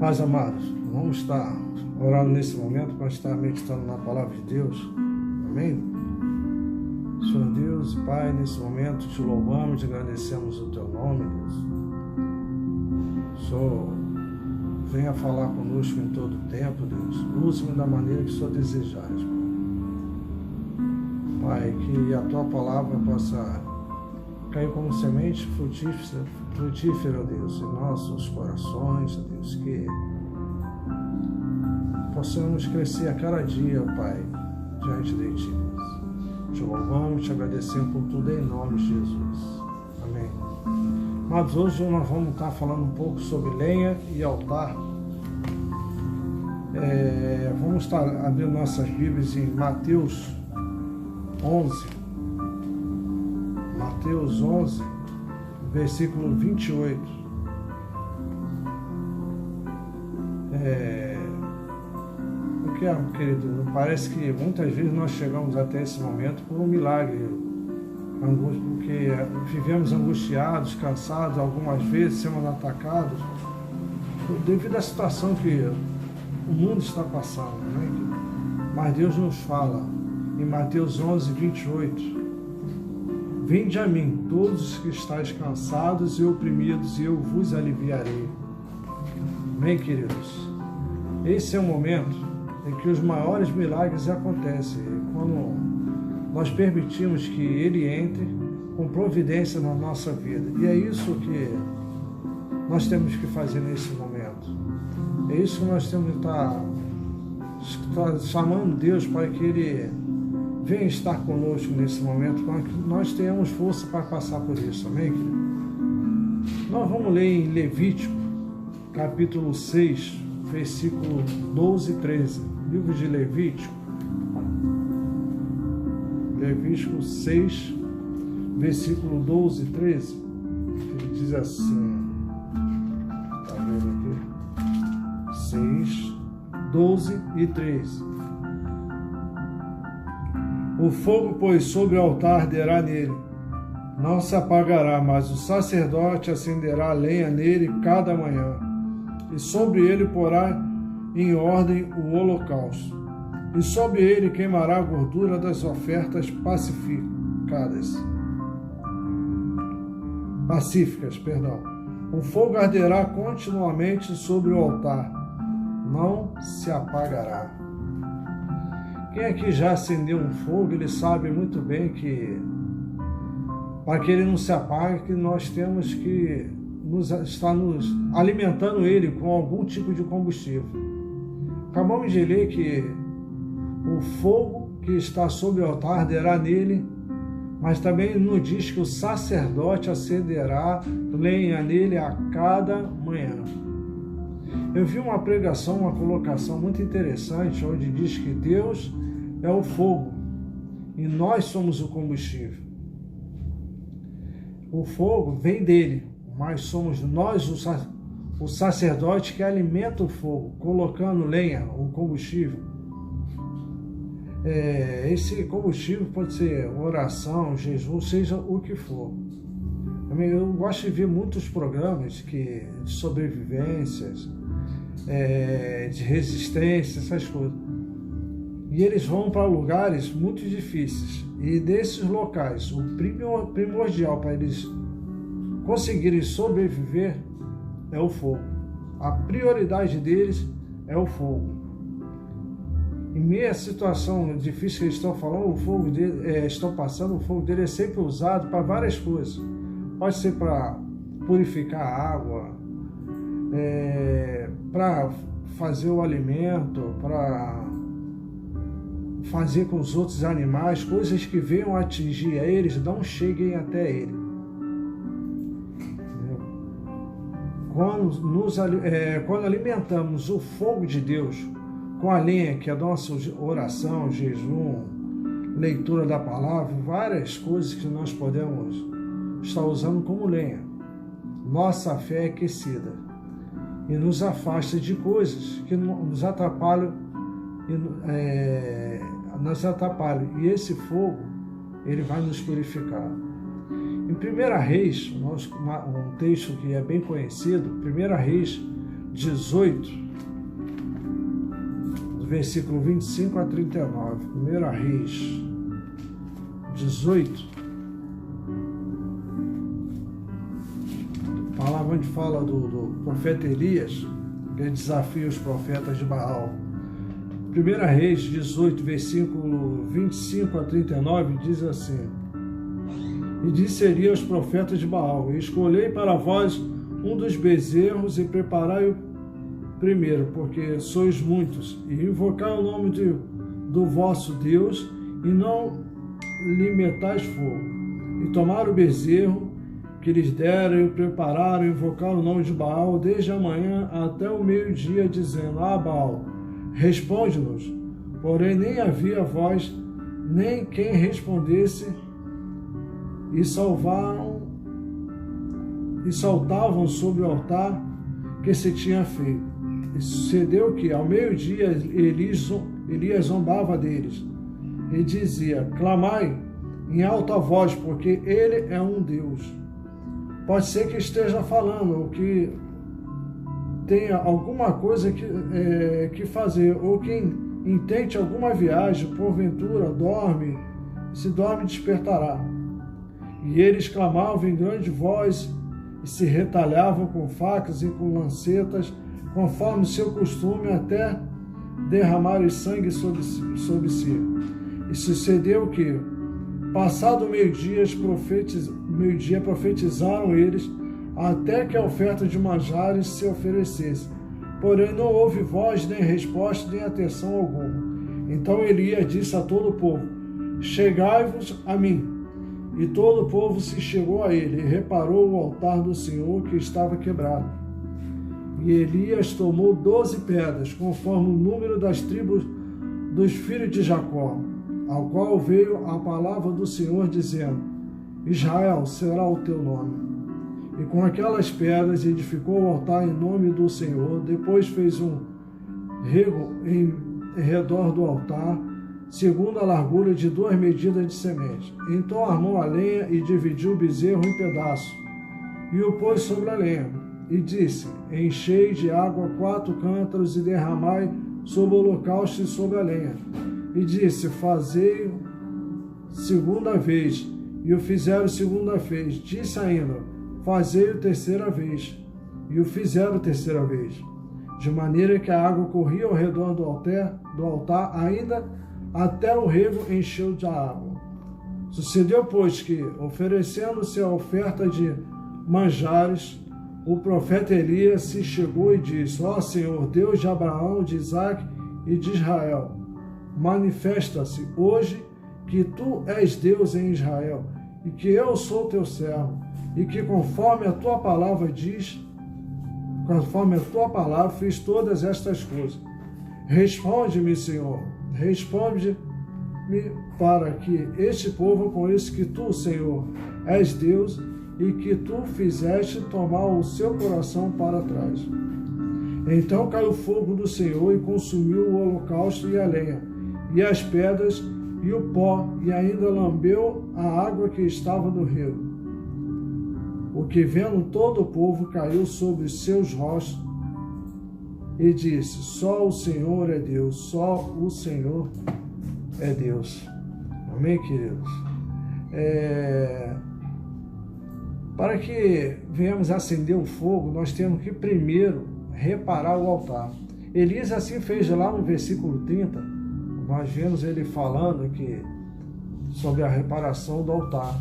Pais amados, vamos estar orando nesse momento para estar meditando na palavra de Deus. Amém? Senhor Deus e Pai, nesse momento te louvamos e agradecemos o teu nome, Deus. Senhor, venha falar conosco em todo o tempo, Deus. Use-me da maneira que o Senhor desejares. Pai, que a tua palavra possa cair como semente frutífera, Deus, em nossos corações, Deus, que possamos crescer a cada dia, Pai, diante de Ti, Deus. Te louvamos, te agradecemos por tudo em nome de Jesus. Amém. Mas hoje nós vamos estar falando um pouco sobre lenha e altar. Vamos estar abrindo nossas Bíblias em Mateus 11. Mateus 11, versículo 28. Porque, querido, parece que muitas vezes nós chegamos até esse momento por um milagre, porque vivemos angustiados, cansados, algumas vezes sendo atacados, devido à situação que o mundo está passando, né? Mas Deus nos fala em Mateus 11, 28, vinde a mim, todos os que estáis cansados e oprimidos, e eu vos aliviarei. Amém, queridos? Esse é o momento em que os maiores milagres acontecem, quando nós permitimos que Ele entre com providência na nossa vida. E é isso que nós temos que fazer nesse momento. É isso que nós temos que estar chamando Deus para que Ele venha estar conosco nesse momento, para que nós tenhamos força para passar por isso. Amém, querido? Nós vamos ler em Levítico, capítulo 6, versículo 12 e 13. Livro de Levítico. Levítico 6, versículo 12 e 13. Ele diz assim, está vendo aqui? 6, 12 e 13. O fogo, pois, sobre o altar arderá nele, não se apagará, mas o sacerdote acenderá a lenha nele cada manhã, e sobre ele porá em ordem o holocausto, e sobre ele queimará a gordura das ofertas pacíficas. O fogo arderá continuamente sobre o altar, não se apagará. Quem aqui já acendeu um fogo, ele sabe muito bem que, para que ele não se apague, que nós temos que estar nos alimentando ele com algum tipo de combustível. Acabamos de ler que o fogo que está sobre o altar arderá nele, mas também nos diz que o sacerdote acenderá lenha nele a cada manhã. Eu vi uma pregação, uma colocação muito interessante, onde diz que Deus é o fogo e nós somos o combustível. O fogo vem dele, mas somos nós o sacerdote que alimenta o fogo, colocando lenha, o combustível. Esse combustível pode ser oração, jejum, seja o que for. Eu gosto de ver muitos programas de sobrevivências, de resistência, essas coisas. E eles vão para lugares muito difíceis. E desses locais, o primordial para eles conseguirem sobreviver é o fogo. A prioridade deles é o fogo. Em meio à situação difícil que eles estão falando, o fogo dele é sempre usado para várias coisas. Pode ser para purificar a água, para fazer o alimento, para fazer com os outros animais, coisas que venham atingir a eles, não cheguem até ele. Quando alimentamos o fogo de Deus com a lenha, que é a nossa oração, jejum, leitura da palavra, várias coisas que nós podemos estar usando como lenha, nossa fé é aquecida e nos afasta de coisas que nos atrapalham. E esse fogo, ele vai nos purificar. Em 1 Reis, um texto que é bem conhecido, 1 Reis, 18, do versículo 25 a 39. 1 Reis 18. Palavra onde fala do profeta Elias, que desafia os profetas de Baal. 1 Reis 18, versículo 25 a 39, diz assim: E disse Elias aos profetas de Baal: Escolhei para vós um dos bezerros e preparai-o primeiro, porque sois muitos, e invocai o nome do vosso Deus, e não lhe metais fogo. E tomaram o bezerro que lhes deram, e o prepararam, e invocaram o nome de Baal, desde a manhã até o meio-dia, dizendo: Baal, responde-nos. Porém nem havia voz, nem quem respondesse, e saltavam sobre o altar que se tinha feito. E sucedeu que, ao meio-dia, Elias zombava deles, e dizia: Clamai em alta voz, porque ele é um Deus. Pode ser que esteja falando, ou que tenha alguma coisa que fazer, ou que intente alguma viagem, porventura dorme, se dorme despertará. E eles clamavam em grande voz, e se retalhavam com facas e com lancetas, conforme o seu costume, até derramarem sangue sobre si. E sucedeu que, passado o meio-dia, profetizaram eles, até que a oferta de manjares se oferecesse. Porém não houve voz, nem resposta, nem atenção alguma. Então Elias disse a todo o povo: Chegai-vos a mim. E todo o povo se chegou a ele, e reparou o altar do Senhor que estava quebrado. E Elias tomou 12 pedras, conforme o número das tribos dos filhos de Jacó, ao qual veio a palavra do Senhor, dizendo: Israel será o teu nome. E com aquelas pedras edificou o altar em nome do Senhor. Depois fez um rego em redor do altar, segundo a largura de 2 medidas de semente. Então armou a lenha e dividiu o bezerro em pedaços, e o pôs sobre a lenha. E disse: Enchei de água 4 cântaros e derramai sobre o holocausto e sobre a lenha. E disse: Fazei-o segunda vez. E o fizeram segunda vez. Disse ainda: Fazei-o terceira vez. E o fizeram terceira vez. De maneira que a água corria ao redor do altar ainda até o rego encheu de água. Sucedeu, pois, que, oferecendo-se a oferta de manjares, o profeta Elias se chegou e disse: Ó Senhor, Deus de Abraão, de Isaque e de Israel, manifesta-se hoje que tu és Deus em Israel, e que eu sou teu servo, e que conforme a tua palavra fiz todas estas coisas. Responde-me, Senhor, responde-me, para que este povo conheça que tu, Senhor, és Deus, e que tu fizeste tomar o seu coração para trás. Então caiu o fogo do Senhor e consumiu o holocausto e a lenha, e as pedras e o pó, e ainda lambeu a água que estava no rio. O que, vendo todo o povo, caiu sobre os seus rostos e disse: Só o Senhor é Deus, só o Senhor é Deus. Amém, queridos? Para que venhamos acender o fogo, nós temos que primeiro reparar o altar. Elias assim fez lá no versículo 30, nós vemos ele falando sobre a reparação do altar.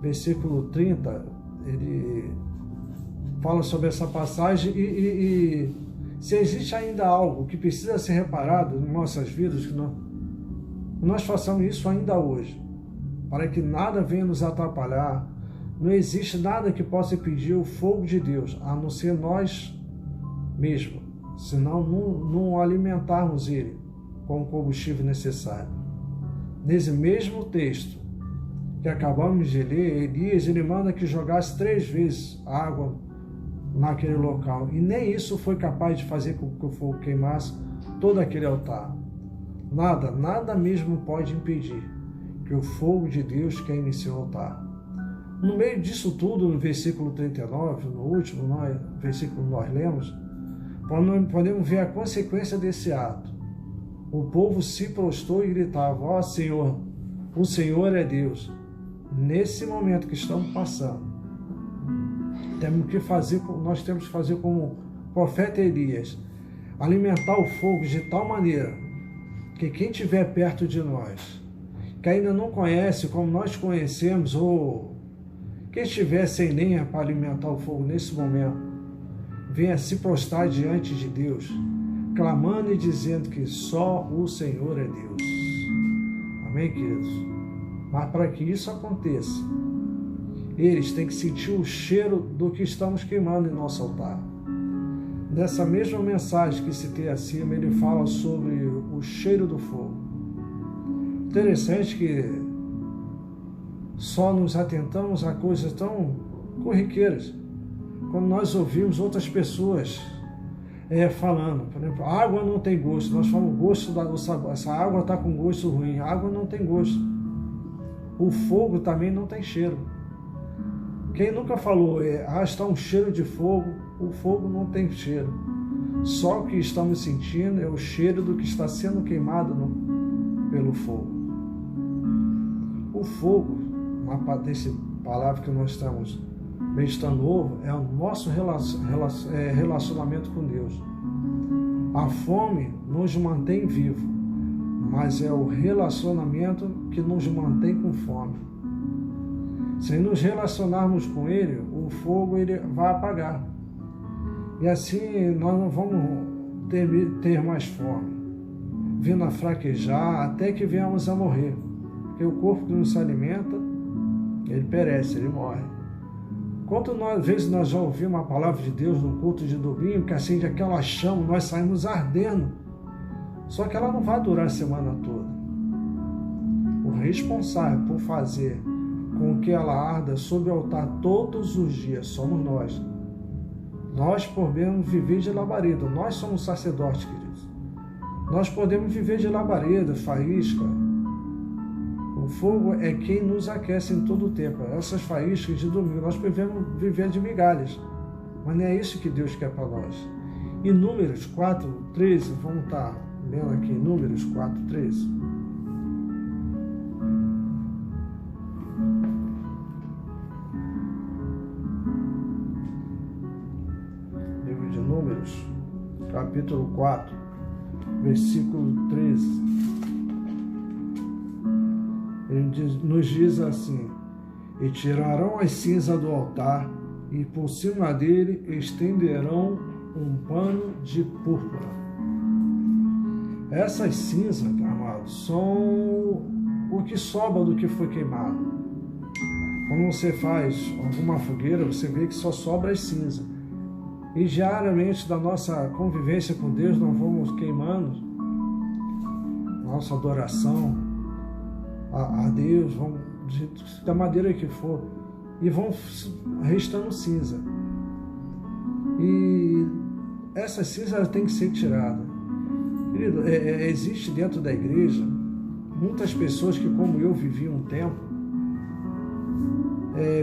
Versículo 30, ele fala sobre essa passagem e se existe ainda algo que precisa ser reparado em nossas vidas, que nós façamos isso ainda hoje, para que nada venha nos atrapalhar. Não existe nada que possa impedir o fogo de Deus, a não ser nós mesmos, senão não alimentarmos ele com o combustível necessário. Nesse mesmo texto que acabamos de ler, Elias ele manda que jogasse 3 vezes água naquele local, e nem isso foi capaz de fazer com que o fogo queimasse todo aquele altar. Nada mesmo pode impedir que o fogo de Deus queime esse altar. No meio disso tudo, no versículo 39, no último versículo nós lemos, podemos ver a consequência desse ato. O povo se prostrou e gritava: ó Senhor, o Senhor é Deus. Nesse momento que estamos passando, nós temos que fazer como o profeta Elias, alimentar o fogo de tal maneira que quem estiver perto de nós, que ainda não conhece como nós conhecemos, ou quem estiver sem lenha para alimentar o fogo nesse momento, venha se prostrar diante de Deus, clamando e dizendo que só o Senhor é Deus. Amém, queridos? Mas para que isso aconteça, eles têm que sentir o cheiro do que estamos queimando em nosso altar. Nessa mesma mensagem que citei acima, ele fala sobre o cheiro do fogo. Interessante que só nos atentamos a coisas tão corriqueiras, quando nós ouvimos outras pessoas falando, por exemplo, a água não tem gosto, nós falamos gosto do sabor, essa água está com gosto ruim, a água não tem gosto. O fogo também não tem cheiro. Quem nunca falou, está um cheiro de fogo, o fogo não tem cheiro. Só o que estamos sentindo é o cheiro do que está sendo queimado pelo fogo. O fogo, dessa palavra que nós estamos meditando ovo, é o nosso relacionamento com Deus. A fome nos mantém vivos, mas é o relacionamento que nos mantém com fome. Se nos relacionarmos com Ele, o fogo ele vai apagar. E assim nós não vamos ter mais fome, vindo a fraquejar até que venhamos a morrer. Porque o corpo que não se alimenta, ele perece, ele morre. Quantas vezes nós já ouvimos a palavra de Deus no culto de domingo, que acende aquela chama, nós saímos ardendo. Só que ela não vai durar a semana toda. O responsável por fazer com que ela arda sobre o altar todos os dias somos nós. Nós podemos viver de labareda, nós somos sacerdotes, queridos. Nós podemos viver de labareda, faísca. O fogo é quem nos aquece em todo o tempo. Essas faíscas de domingo, nós podemos viver de migalhas, mas não é isso que Deus quer para nós. Em Números 4:13, vamos estar lendo aqui, Números 4:13. Números, capítulo 4, versículo 13. Ele nos diz assim: e tirarão as cinzas do altar, e por cima dele estenderão um pano de púrpura. Essas cinzas, amados, são o que sobra do que foi queimado. Quando você faz alguma fogueira, você vê que só sobra as cinzas. E diariamente da nossa convivência com Deus, nós vamos queimando nossa adoração a Deus, vamos, da maneira que for, e vão restando cinza. E essa cinza tem que ser tirada. Querido, existe dentro da igreja muitas pessoas que, como eu, viviam um tempo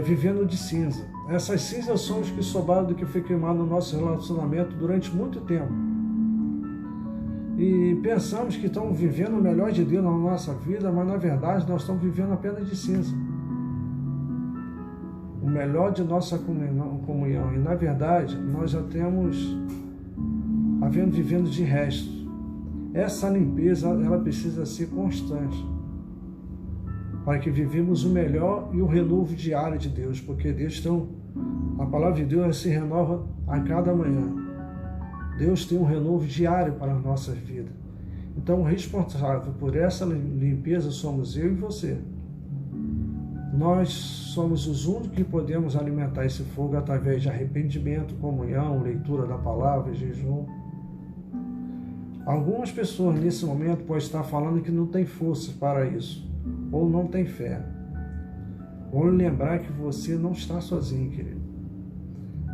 vivendo de cinza. Essas cinzas são os que sobraram do que foi queimado no nosso relacionamento durante muito tempo. E pensamos que estamos vivendo o melhor de Deus na nossa vida, mas na verdade nós estamos vivendo apenas de cinza. O melhor de nossa comunhão. E na verdade nós já temos vivendo de resto. Essa limpeza ela precisa ser constante, para que vivemos o melhor e o renovo diário de Deus, porque Deus a palavra de Deus se renova a cada manhã. Deus tem um renovo diário para as nossas vidas. Então, o responsável por essa limpeza somos eu e você. Nós somos os únicos que podemos alimentar esse fogo através de arrependimento, comunhão, leitura da palavra, jejum. Algumas pessoas nesse momento podem estar falando que não tem força para isso, ou não tem fé. Vou lembrar que você não está sozinho, querido.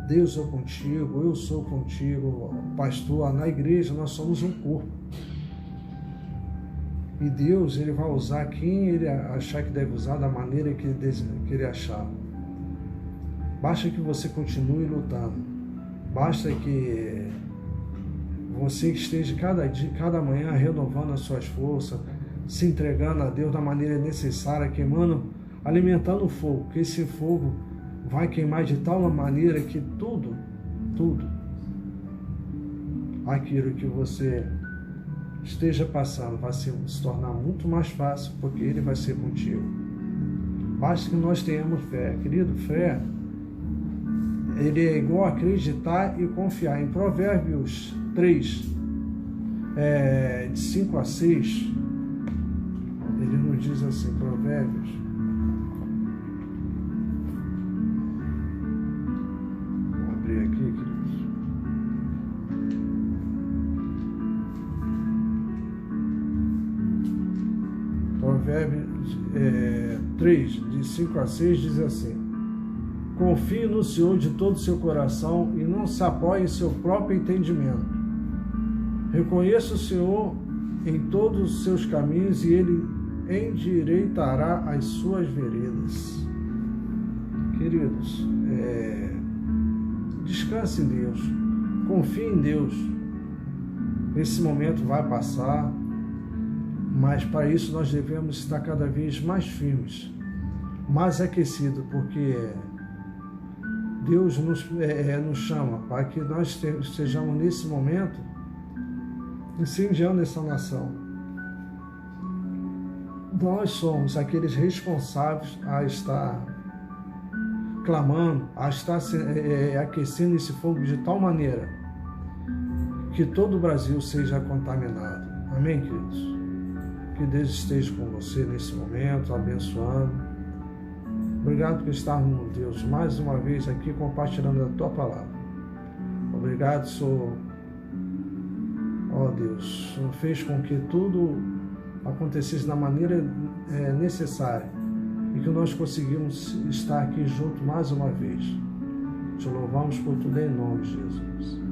Deus é contigo, eu sou contigo, pastor. Na igreja nós somos um corpo. E Deus ele vai usar quem ele achar que deve usar, da maneira que ele achar. Basta que você continue lutando. Basta que Você que esteja cada dia, cada manhã renovando as suas forças, se entregando a Deus da maneira necessária, queimando, alimentando o fogo, que esse fogo vai queimar de tal maneira que tudo aquilo que você esteja passando vai se tornar muito mais fácil, porque Ele vai ser contigo. Basta que nós tenhamos fé. Querido, fé, ele é igual a acreditar e confiar. Em Provérbios 3, de 5 a 6, ele nos diz assim, Provérbios, vou abrir aqui, queridos. Provérbios 3, de 5 a 6, diz assim: confie no Senhor de todo o seu coração e não se apoie em seu próprio entendimento. Reconheça o Senhor em todos os seus caminhos e Ele endireitará as suas veredas. Queridos, descanse em Deus, confie em Deus. Esse momento vai passar, mas para isso nós devemos estar cada vez mais firmes, mais aquecidos, porque Deus nos chama para que nós estejamos nesse momento incendiando essa nação. Nós somos aqueles responsáveis a estar clamando, a estar aquecendo esse fogo de tal maneira que todo o Brasil seja contaminado. Amém, queridos? Que Deus esteja com você nesse momento, abençoando. Obrigado por estarmos, Deus, mais uma vez aqui compartilhando a Tua palavra. Obrigado, Senhor. Ó Deus, o Senhor fez com que tudo acontecesse da maneira necessária e que nós conseguimos estar aqui juntos mais uma vez. Te louvamos por tudo em nome de Jesus.